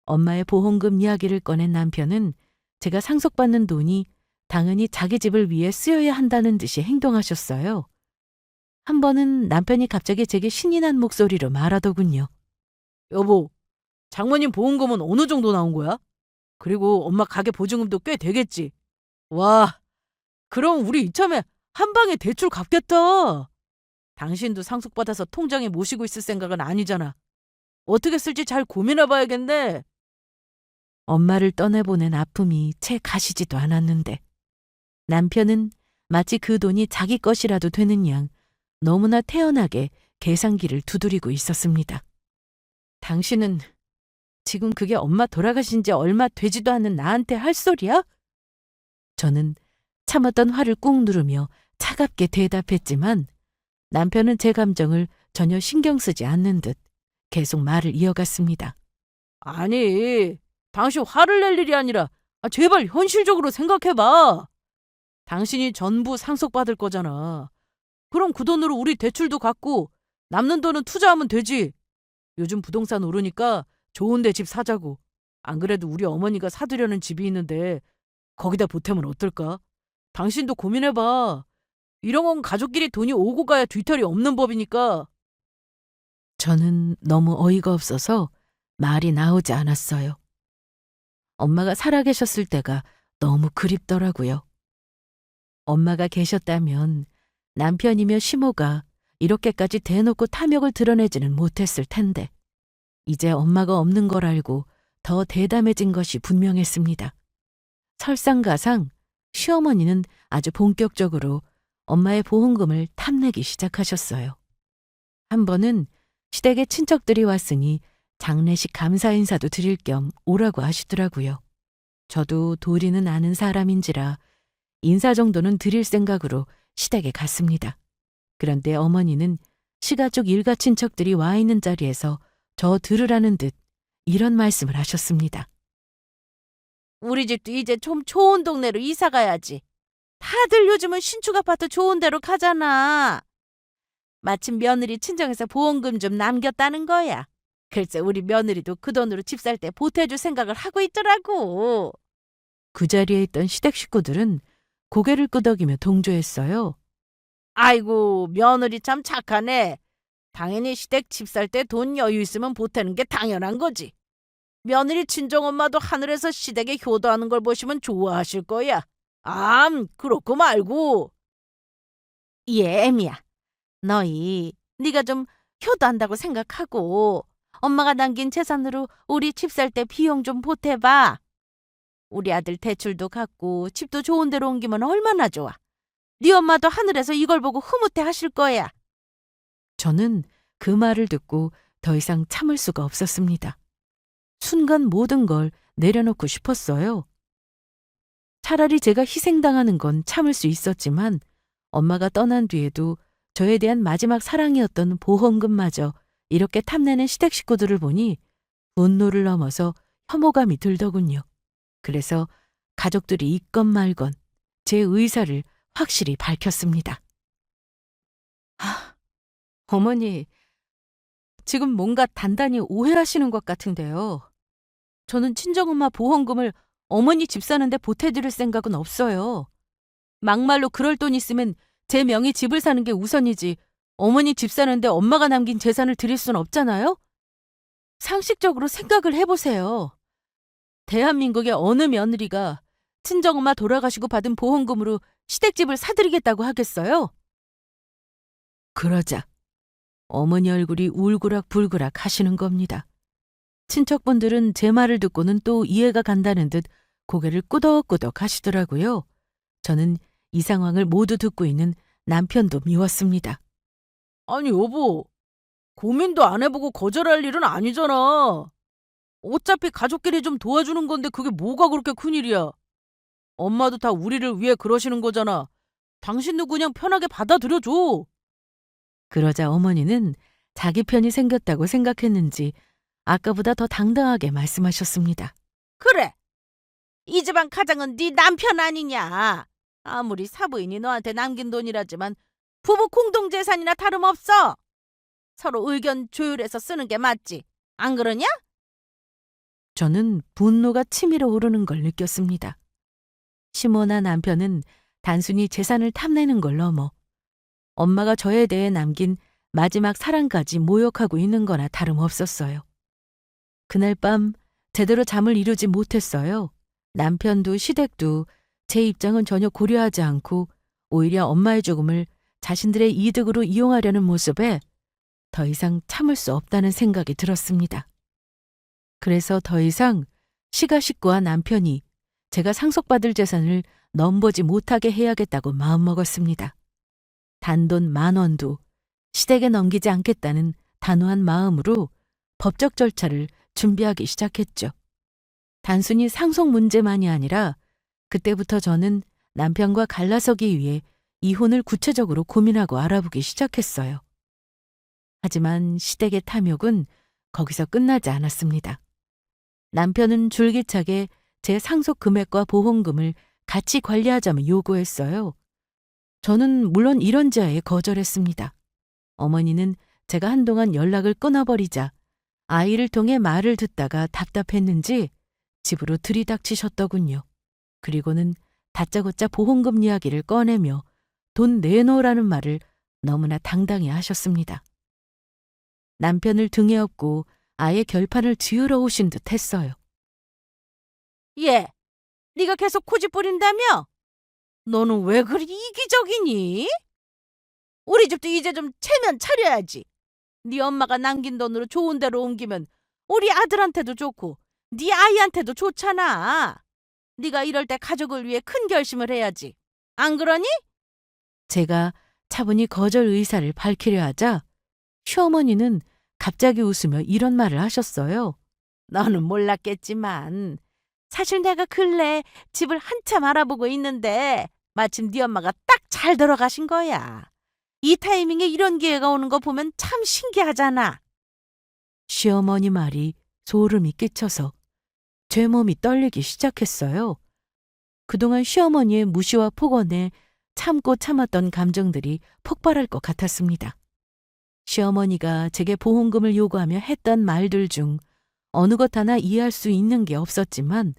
엄마의 보험금 이야기를 꺼낸 남편은 제가 상속받는 돈이 당연히 자기 집을 위해 쓰여야 한다는 듯이 행동하셨어요. 한 번은 남편이 갑자기 제게 신이 난 목소리로 말하더군요. 여보, 장모님 보험금은 어느 정도 나온 거야? 그리고 엄마 가게 보증금도 꽤 되겠지. 와, 그럼 우리 이참에 한 방에 대출 갚겠다. 당신도 상속받아서 통장에 모시고 있을 생각은 아니잖아. 어떻게 쓸지 잘 고민해봐야겠네. 엄마를 떠내보낸 아픔이 채 가시지도 않았는데 남편은 마치 그 돈이 자기 것이라도 되는 양 너무나 태연하게 계산기를 두드리고 있었습니다. 당신은 지금 그게 엄마 돌아가신 지 얼마 되지도 않은 나한테 할 소리야? 저는 참았던 화를 꾹 누르며 차갑게 대답했지만 남편은 제 감정을 전혀 신경 쓰지 않는 듯 계속 말을 이어갔습니다. 아니, 당신 화를 낼 일이 아니라 제발 현실적으로 생각해봐. 당신이 전부 상속받을 거잖아. 그럼 그 돈으로 우리 대출도 갚고 남는 돈은 투자하면 되지. 요즘 부동산 오르니까 좋은 데 집 사자고. 안 그래도 우리 어머니가 사두려는 집이 있는데 거기다 보태면 어떨까? 당신도 고민해봐. 이런 건 가족끼리 돈이 오고 가야 뒤탈이 없는 법이니까. 저는 너무 어이가 없어서 말이 나오지 않았어요. 엄마가 살아계셨을 때가 너무 그립더라고요. 엄마가 계셨다면 남편이며 시모가 이렇게까지 대놓고 탐욕을 드러내지는 못했을 텐데 이제 엄마가 없는 걸 알고 더 대담해진 것이 분명했습니다. 설상가상 시어머니는 아주 본격적으로 엄마의 보험금을 탐내기 시작하셨어요. 한 번은 시댁에 친척들이 왔으니 장례식 감사 인사도 드릴 겸 오라고 하시더라고요. 저도 도리는 아는 사람인지라 인사 정도는 드릴 생각으로 시댁에 갔습니다. 그런데 어머니는 시가족 일가 친척들이 와 있는 자리에서 저 들으라는 듯 이런 말씀을 하셨습니다. 우리 집도 이제 좀 좋은 동네로 이사 가야지. 다들 요즘은 신축 아파트 좋은 데로 가잖아. 마침 며느리 친정에서 보험금 좀 남겼다는 거야. 글쎄 우리 며느리도 그 돈으로 집 살 때 보태줄 생각을 하고 있더라고. 그 자리에 있던 시댁 식구들은 고개를 끄덕이며 동조했어요. 아이고 며느리 참 착하네. 당연히 시댁 집 살 때 돈 여유 있으면 보태는 게 당연한 거지. 며느리 친정엄마도 하늘에서 시댁에 효도하는 걸 보시면 좋아하실 거야. 그렇고 말고. 예, 애미야. 너희 네가 좀 효도한다고 생각하고 엄마가 남긴 재산으로 우리 집 살 때 비용 좀 보태봐. 우리 아들 대출도 갚고 집도 좋은 데로 옮기면 얼마나 좋아. 네 엄마도 하늘에서 이걸 보고 흐뭇해 하실 거야. 저는 그 말을 듣고 더 이상 참을 수가 없었습니다. 순간 모든 걸 내려놓고 싶었어요. 차라리 제가 희생당하는 건 참을 수 있었지만 엄마가 떠난 뒤에도 저에 대한 마지막 사랑이었던 보험금마저 이렇게 탐내는 시댁 식구들을 보니 분노를 넘어서 혐오감이 들더군요. 그래서 가족들이 있건 말건 제 의사를 확실히 밝혔습니다. 어머니, 지금 뭔가 단단히 오해하시는 것 같은데요. 저는 친정엄마 보험금을 어머니 집 사는데 보태드릴 생각은 없어요. 막말로 그럴 돈 있으면 제 명의 집을 사는 게 우선이지 어머니 집 사는데 엄마가 남긴 재산을 드릴 순 없잖아요? 상식적으로 생각을 해보세요. 대한민국의 어느 며느리가 친정엄마 돌아가시고 받은 보험금으로 시댁집을 사드리겠다고 하겠어요? 그러자 어머니 얼굴이 울그락불그락 하시는 겁니다. 친척분들은 제 말을 듣고는 또 이해가 간다는 듯 고개를 끄덕끄덕 하시더라고요. 저는 이 상황을 모두 듣고 있는 남편도 미웠습니다. 아니 여보, 고민도 안 해보고 거절할 일은 아니잖아. 어차피 가족끼리 좀 도와주는 건데 그게 뭐가 그렇게 큰일이야. 엄마도 다 우리를 위해 그러시는 거잖아. 당신도 그냥 편하게 받아들여줘. 그러자 어머니는 자기 편이 생겼다고 생각했는지 아까보다 더 당당하게 말씀하셨습니다. 그래. 이 집안 가장은 네 남편 아니냐. 아무리 사부인이 너한테 남긴 돈이라지만 부부 공동재산이나 다름없어. 서로 의견 조율해서 쓰는 게 맞지. 안 그러냐? 저는 분노가 치밀어 오르는 걸 느꼈습니다. 시모나 남편은 단순히 재산을 탐내는 걸 넘어 엄마가 저에 대해 남긴 마지막 사랑까지 모욕하고 있는 거나 다름없었어요. 그날 밤 제대로 잠을 이루지 못했어요. 남편도 시댁도 제 입장은 전혀 고려하지 않고 오히려 엄마의 죽음을 자신들의 이득으로 이용하려는 모습에 더 이상 참을 수 없다는 생각이 들었습니다. 그래서 더 이상 시가 식구와 남편이 제가 상속받을 재산을 넘보지 못하게 해야겠다고 마음먹었습니다. 단돈 10,000원도 시댁에 넘기지 않겠다는 단호한 마음으로 법적 절차를 준비하기 시작했죠. 단순히 상속 문제만이 아니라 그때부터 저는 남편과 갈라서기 위해 이혼을 구체적으로 고민하고 알아보기 시작했어요. 하지만 시댁의 탐욕은 거기서 끝나지 않았습니다. 남편은 줄기차게 제 상속 금액과 보험금을 같이 관리하자며 요구했어요. 저는 물론 이런저에 거절했습니다. 어머니는 제가 한동안 연락을 끊어버리자 아이를 통해 말을 듣다가 답답했는지 집으로 들이닥치셨더군요. 그리고는 다짜고짜 보험금 이야기를 꺼내며 돈 내놓으라는 말을 너무나 당당히 하셨습니다. 남편을 등에 업고 아예 결판을 지으러 오신 듯 했어요. 예, 네가 계속 고집 부린다며? 너는 왜 그리 이기적이니? 우리 집도 이제 좀 체면 차려야지. 네 엄마가 남긴 돈으로 좋은 데로 옮기면 우리 아들한테도 좋고 네 아이한테도 좋잖아. 네가 이럴 때 가족을 위해 큰 결심을 해야지. 안 그러니? 제가 차분히 거절 의사를 밝히려 하자 시어머니는 갑자기 웃으며 이런 말을 하셨어요. 너는 몰랐겠지만 사실 내가 근래 집을 한참 알아보고 있는데 마침 네 엄마가 딱 잘 들어가신 거야. 이 타이밍에 이런 기회가 오는 거 보면 참 신기하잖아. 시어머니 말이 소름이 끼쳐서 제 몸이 떨리기 시작했어요. 그동안 시어머니의 무시와 폭언에 참고 참았던 감정들이 폭발할 것 같았습니다. 시어머니가 제게 보험금을 요구하며 했던 말들 중 어느 것 하나 이해할 수 있는 게 없었지만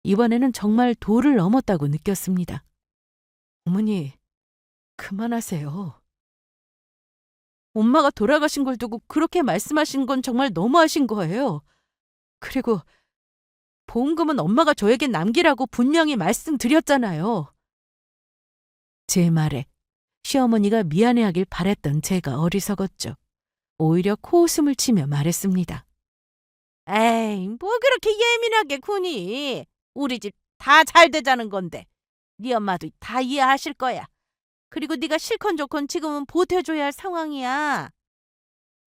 이번에는 정말 도를 넘었다고 느꼈습니다. 어머니, 그만하세요. 엄마가 돌아가신 걸 두고 그렇게 말씀하신 건 정말 너무하신 거예요. 그리고 보험금은 엄마가 저에게 남기라고 분명히 말씀드렸잖아요. 제 말에 시어머니가 미안해하길 바랬던 제가 어리석었죠. 오히려 코웃음을 치며 말했습니다. 에이, 뭐 그렇게 예민하게 구니? 우리 집 다 잘 되자는 건데. 네 엄마도 다 이해하실 거야. 그리고 네가 싫건 좋건 지금은 보태줘야 할 상황이야.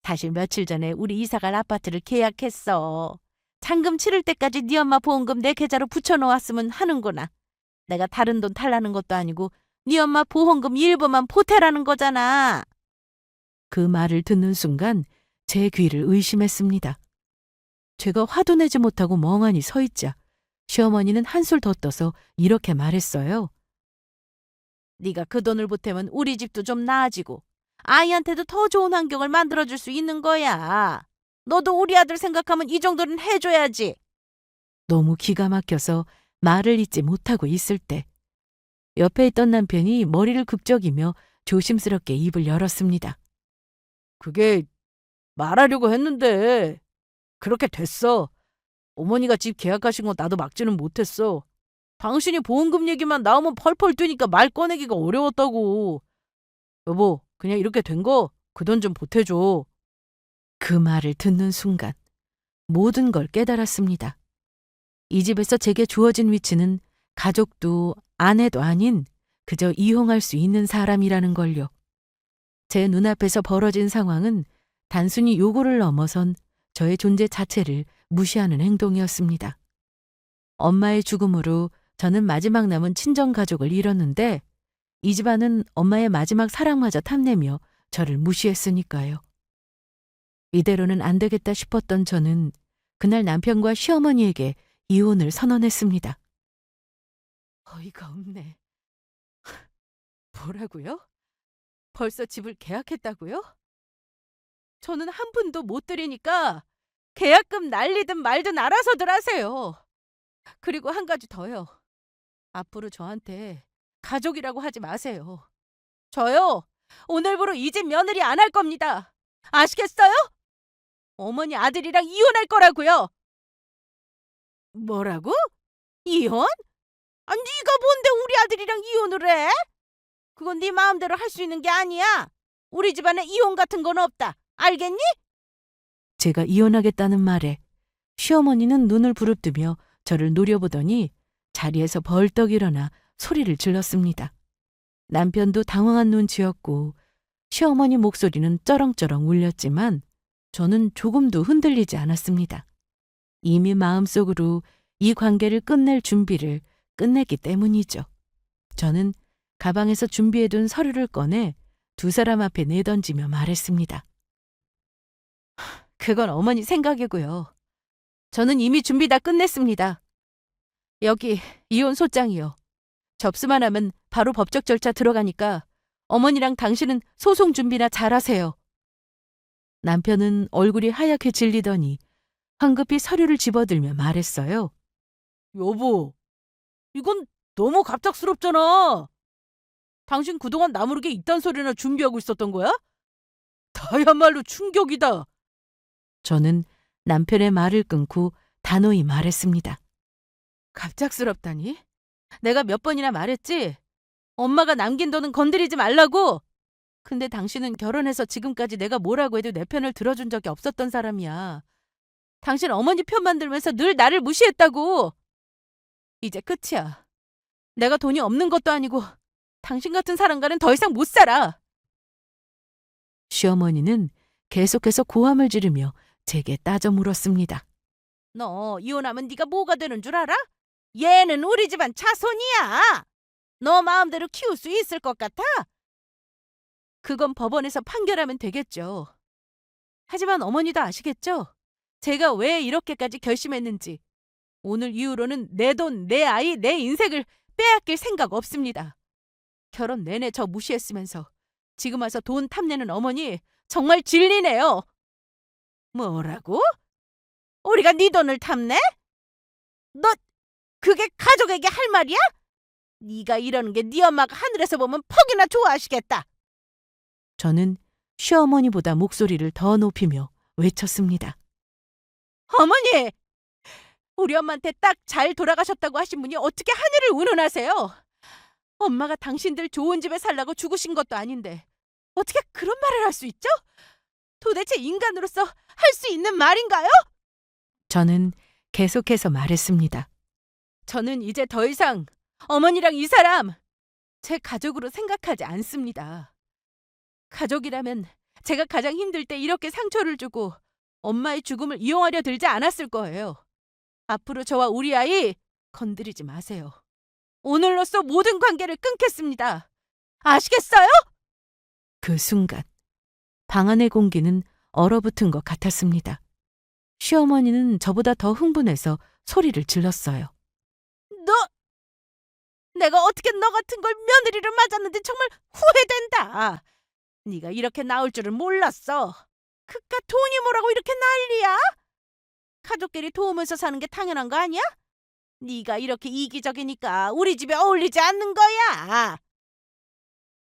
사실 며칠 전에 우리 이사갈 아파트를 계약했어. 잔금 치를 때까지 네 엄마 보험금 내 계좌로 붙여놓았으면 하는구나. 내가 다른 돈 달라는 것도 아니고 네 엄마 보험금 일부만 보태라는 거잖아. 그 말을 듣는 순간 제 귀를 의심했습니다. 제가 화도 내지 못하고 멍하니 서 있자 시어머니는 한술 더 떠서 이렇게 말했어요. 네가 그 돈을 보태면 우리 집도 좀 나아지고 아이한테도 더 좋은 환경을 만들어줄 수 있는 거야. 너도 우리 아들 생각하면 이 정도는 해줘야지. 너무 기가 막혀서 말을 잇지 못하고 있을 때 옆에 있던 남편이 머리를 극적이며 조심스럽게 입을 열었습니다. 그게 말하려고 했는데 그렇게 됐어. 어머니가 집 계약하신 거 나도 막지는 못했어. 당신이 보험금 얘기만 나오면 펄펄 뛰니까 말 꺼내기가 어려웠다고. 여보, 그냥 이렇게 된 거 그 돈 좀 보태줘. 그 말을 듣는 순간 모든 걸 깨달았습니다. 이 집에서 제게 주어진 위치는 가족도 아내도 아닌 그저 이용할 수 있는 사람이라는 걸요. 제 눈앞에서 벌어진 상황은 단순히 요구를 넘어선 저의 존재 자체를 무시하는 행동이었습니다. 엄마의 죽음으로 저는 마지막 남은 친정 가족을 잃었는데 이 집안은 엄마의 마지막 사랑마저 탐내며 저를 무시했으니까요. 이대로는 안 되겠다 싶었던 저는 그날 남편과 시어머니에게 이혼을 선언했습니다. 어이가 없네. 뭐라고요? 벌써 집을 계약했다고요? 저는 한 푼도 못 드리니까 계약금 날리든 말든 알아서들 하세요. 그리고 한 가지 더요. 앞으로 저한테 가족이라고 하지 마세요. 저요, 오늘부로 이 집 며느리 안 할 겁니다. 아시겠어요? 어머니 아들이랑 이혼할 거라고요. 뭐라고? 이혼? 아, 네가 뭔데 우리 아들이랑 이혼을 해? 그건 네 마음대로 할 수 있는 게 아니야. 우리 집안에 이혼 같은 건 없다. 알겠니? 제가 이혼하겠다는 말에 시어머니는 눈을 부릅뜨며 저를 노려보더니 자리에서 벌떡 일어나 소리를 질렀습니다. 남편도 당황한 눈치였고 시어머니 목소리는 쩌렁쩌렁 울렸지만 저는 조금도 흔들리지 않았습니다. 이미 마음속으로 이 관계를 끝낼 준비를 끝냈기 때문이죠. 저는 가방에서 준비해둔 서류를 꺼내 두 사람 앞에 내던지며 말했습니다. 그건 어머니 생각이고요. 저는 이미 준비 다 끝냈습니다. 여기 이혼 소장이요. 접수만 하면 바로 법적 절차 들어가니까 어머니랑 당신은 소송 준비나 잘하세요. 남편은 얼굴이 하얗게 질리더니 황급히 서류를 집어들며 말했어요. 여보, 이건 너무 갑작스럽잖아. 당신 그동안 나 모르게 이딴 소리나 준비하고 있었던 거야? 다야말로 충격이다. 저는 남편의 말을 끊고 단호히 말했습니다. 갑작스럽다니? 내가 몇 번이나 말했지? 엄마가 남긴 돈은 건드리지 말라고! 근데 당신은 결혼해서 지금까지 내가 뭐라고 해도 내 편을 들어준 적이 없었던 사람이야. 당신 어머니 편만 들면서 늘 나를 무시했다고! 이제 끝이야. 내가 돈이 없는 것도 아니고 당신 같은 사람과는 더 이상 못 살아! 시어머니는 계속해서 고함을 지르며 제게 따져 물었습니다. 너 이혼하면 네가 뭐가 되는 줄 알아? 얘는 우리 집안 자손이야. 너 마음대로 키울 수 있을 것 같아? 그건 법원에서 판결하면 되겠죠. 하지만 어머니도 아시겠죠? 제가 왜 이렇게까지 결심했는지. 오늘 이후로는 내 돈, 내 아이, 내 인생을 빼앗길 생각 없습니다. 결혼 내내 저 무시했으면서 지금 와서 돈 탐내는 어머니 정말 질리네요. 뭐라고? 우리가 네 돈을 탐내? 너 그게 가족에게 할 말이야? 네가 이러는 게 네 엄마가 하늘에서 보면 퍽이나 좋아하시겠다. 저는 시어머니보다 목소리를 더 높이며 외쳤습니다. 어머니! 우리 엄마한테 딱 잘 돌아가셨다고 하신 분이 어떻게 하늘을 운운하세요? 엄마가 당신들 좋은 집에 살라고 죽으신 것도 아닌데 어떻게 그런 말을 할 수 있죠? 도대체 인간으로서 할 수 있는 말인가요? 저는 계속해서 말했습니다. 저는 이제 더 이상 어머니랑 이 사람 제 가족으로 생각하지 않습니다. 가족이라면 제가 가장 힘들 때 이렇게 상처를 주고 엄마의 죽음을 이용하려 들지 않았을 거예요. 앞으로 저와 우리 아이 건드리지 마세요. 오늘로써 모든 관계를 끊겠습니다. 아시겠어요? 그 순간 방 안의 공기는 얼어붙은 것 같았습니다. 시어머니는 저보다 더 흥분해서 소리를 질렀어요. 너! 내가 어떻게 너 같은 걸 며느리를 맞았는지 정말 후회된다. 네가 이렇게 나올 줄은 몰랐어. 그깟 돈이 뭐라고 이렇게 난리야? 가족끼리 도우면서 사는 게 당연한 거 아니야? 네가 이렇게 이기적이니까 우리 집에 어울리지 않는 거야.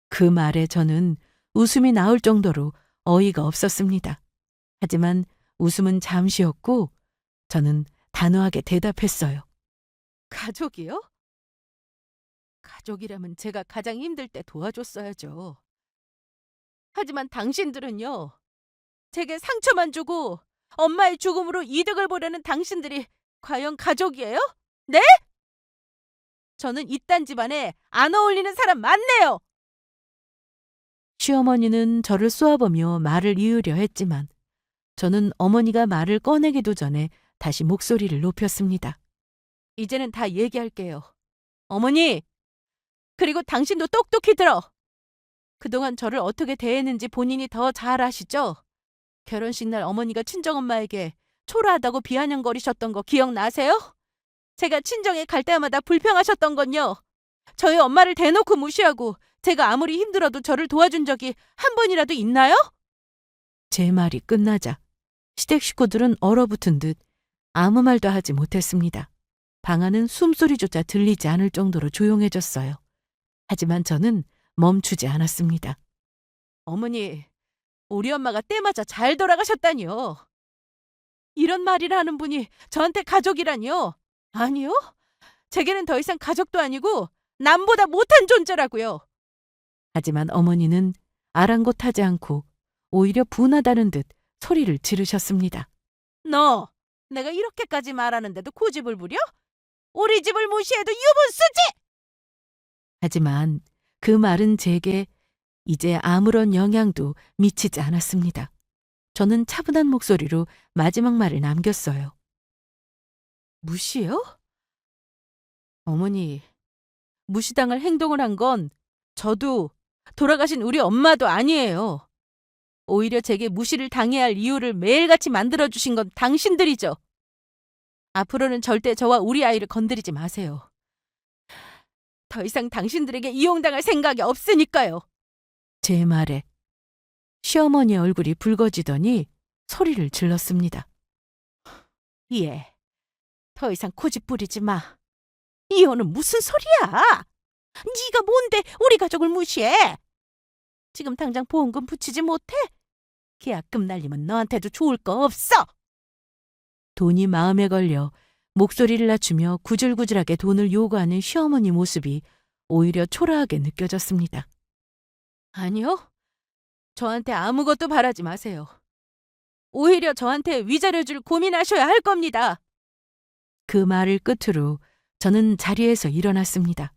그 말에 저는 웃음이 나올 정도로 어이가 없었습니다. 하지만 웃음은 잠시였고 저는 단호하게 대답했어요. 가족이요? 가족이라면 제가 가장 힘들 때 도와줬어야죠. 하지만 당신들은요. 제게 상처만 주고 엄마의 죽음으로 이득을 보려는 당신들이 과연 가족이에요? 네? 저는 이딴 집안에 안 어울리는 사람 맞네요. 시어머니는 저를 쏘아보며 말을 이으려 했지만 저는 어머니가 말을 꺼내기도 전에 다시 목소리를 높였습니다. 이제는 다 얘기할게요. 어머니, 그리고 당신도 똑똑히 들어. 그동안 저를 어떻게 대했는지 본인이 더 잘 아시죠? 결혼식 날 어머니가 친정엄마에게 초라하다고 비아냥거리셨던 거 기억나세요? 제가 친정에 갈 때마다 불평하셨던 건요. 저희 엄마를 대놓고 무시하고 제가 아무리 힘들어도 저를 도와준 적이 한 번이라도 있나요? 제 말이 끝나자 시댁 식구들은 얼어붙은 듯 아무 말도 하지 못했습니다. 방 안은 숨소리조차 들리지 않을 정도로 조용해졌어요. 하지만 저는 멈추지 않았습니다. 어머니, 우리 엄마가 때맞아 잘 돌아가셨다니요. 이런 말이라 하는 분이 저한테 가족이라니요. 아니요. 제게는 더 이상 가족도 아니고 남보다 못한 존재라고요. 하지만 어머니는 아랑곳하지 않고 오히려 분하다는 듯 소리를 지르셨습니다. 너, 내가 이렇게까지 말하는데도 고집을 부려? 우리 집을 무시해도 유분수지! 하지만 그 말은 제게 이제 아무런 영향도 미치지 않았습니다. 저는 차분한 목소리로 마지막 말을 남겼어요. 무시요? 어머니, 무시당할 행동을 한 건 저도 돌아가신 우리 엄마도 아니에요. 오히려 제게 무시를 당해야 할 이유를 매일같이 만들어주신 건 당신들이죠. 앞으로는 절대 저와 우리 아이를 건드리지 마세요. 더 이상 당신들에게 이용당할 생각이 없으니까요. 제 말에 시어머니의 얼굴이 붉어지더니 소리를 질렀습니다. 예, 더 이상 고집 부리지 마. 이혼은 무슨 소리야? 네가 뭔데 우리 가족을 무시해? 지금 당장 보험금 붙이지 못해? 계약금 날리면 너한테도 좋을 거 없어. 돈이 마음에 걸려 목소리를 낮추며 구질구질하게 돈을 요구하는 시어머니 모습이 오히려 초라하게 느껴졌습니다. 아니요. 저한테 아무것도 바라지 마세요. 오히려 저한테 위자료 줄 고민하셔야 할 겁니다. 그 말을 끝으로 저는 자리에서 일어났습니다.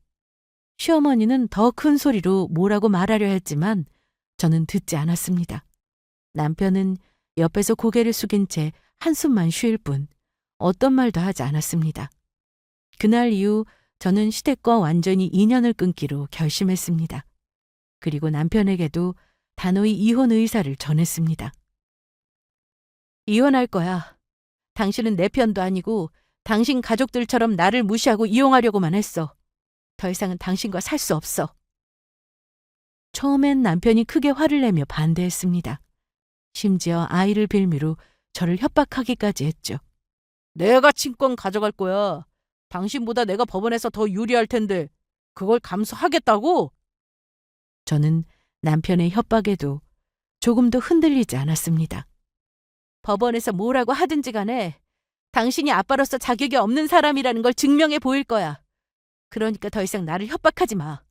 시어머니는 더 큰 소리로 뭐라고 말하려 했지만 저는 듣지 않았습니다. 남편은 옆에서 고개를 숙인 채 한숨만 쉴 뿐 어떤 말도 하지 않았습니다. 그날 이후 저는 시댁과 완전히 인연을 끊기로 결심했습니다. 그리고 남편에게도 단호히 이혼 의사를 전했습니다. 이혼할 거야. 당신은 내 편도 아니고 당신 가족들처럼 나를 무시하고 이용하려고만 했어. 더 이상은 당신과 살 수 없어. 처음엔 남편이 크게 화를 내며 반대했습니다. 심지어 아이를 빌미로 저를 협박하기까지 했죠. 내가 친권 가져갈 거야. 당신보다 내가 법원에서 더 유리할 텐데 그걸 감수하겠다고? 저는 남편의 협박에도 조금도 흔들리지 않았습니다. 법원에서 뭐라고 하든지 간에 당신이 아빠로서 자격이 없는 사람이라는 걸 증명해 보일 거야. 그러니까 더 이상 나를 협박하지 마.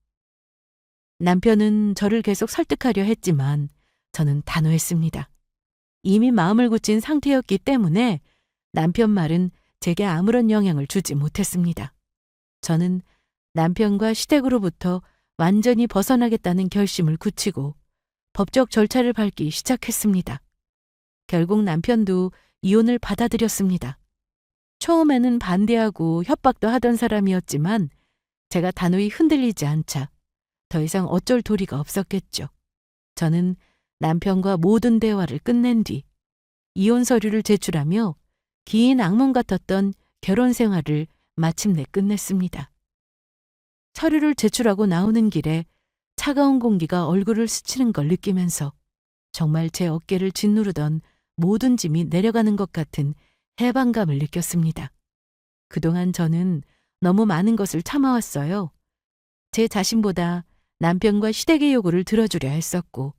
남편은 저를 계속 설득하려 했지만 저는 단호했습니다. 이미 마음을 굳힌 상태였기 때문에 남편 말은 제게 아무런 영향을 주지 못했습니다. 저는 남편과 시댁으로부터 완전히 벗어나겠다는 결심을 굳히고 법적 절차를 밟기 시작했습니다. 결국 남편도 이혼을 받아들였습니다. 처음에는 반대하고 협박도 하던 사람이었지만 제가 단호히 흔들리지 않자 더 이상 어쩔 도리가 없었겠죠. 저는 남편과 모든 대화를 끝낸 뒤 이혼 서류를 제출하며 긴 악몽 같았던 결혼 생활을 마침내 끝냈습니다. 서류를 제출하고 나오는 길에 차가운 공기가 얼굴을 스치는 걸 느끼면서 정말 제 어깨를 짓누르던 모든 짐이 내려가는 것 같은 해방감을 느꼈습니다. 그동안 저는 너무 많은 것을 참아왔어요. 제 자신보다 남편과 시댁의 요구를 들어주려 했었고,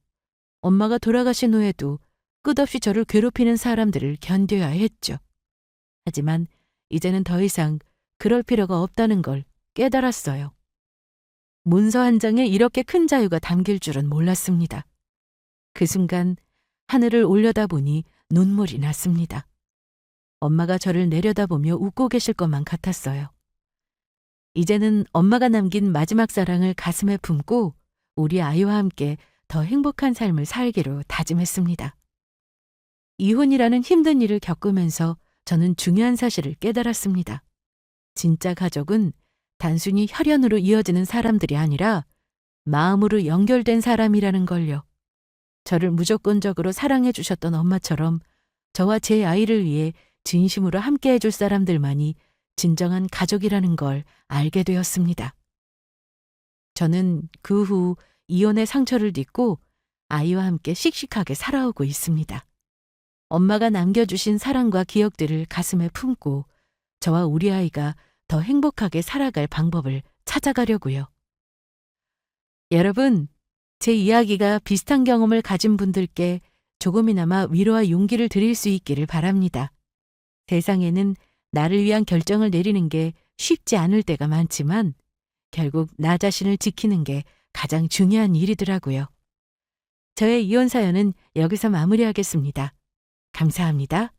엄마가 돌아가신 후에도 끝없이 저를 괴롭히는 사람들을 견뎌야 했죠. 하지만 이제는 더 이상 그럴 필요가 없다는 걸 깨달았어요. 문서 한 장에 이렇게 큰 자유가 담길 줄은 몰랐습니다. 그 순간 하늘을 올려다보니 눈물이 났습니다. 엄마가 저를 내려다보며 웃고 계실 것만 같았어요. 이제는 엄마가 남긴 마지막 사랑을 가슴에 품고 우리 아이와 함께 더 행복한 삶을 살기로 다짐했습니다. 이혼이라는 힘든 일을 겪으면서 저는 중요한 사실을 깨달았습니다. 진짜 가족은 단순히 혈연으로 이어지는 사람들이 아니라 마음으로 연결된 사람이라는 걸요. 저를 무조건적으로 사랑해 주셨던 엄마처럼 저와 제 아이를 위해 진심으로 함께 해줄 사람들만이 진정한 가족이라는 걸 알게 되었습니다. 저는 그 후 이혼의 상처를 딛고 아이와 함께 씩씩하게 살아오고 있습니다. 엄마가 남겨주신 사랑과 기억들을 가슴에 품고 저와 우리 아이가 더 행복하게 살아갈 방법을 찾아가려고요. 여러분, 제 이야기가 비슷한 경험을 가진 분들께 조금이나마 위로와 용기를 드릴 수 있기를 바랍니다. 세상에는 나를 위한 결정을 내리는 게 쉽지 않을 때가 많지만 결국 나 자신을 지키는 게 가장 중요한 일이더라고요. 저의 이혼 사연은 여기서 마무리하겠습니다. 감사합니다.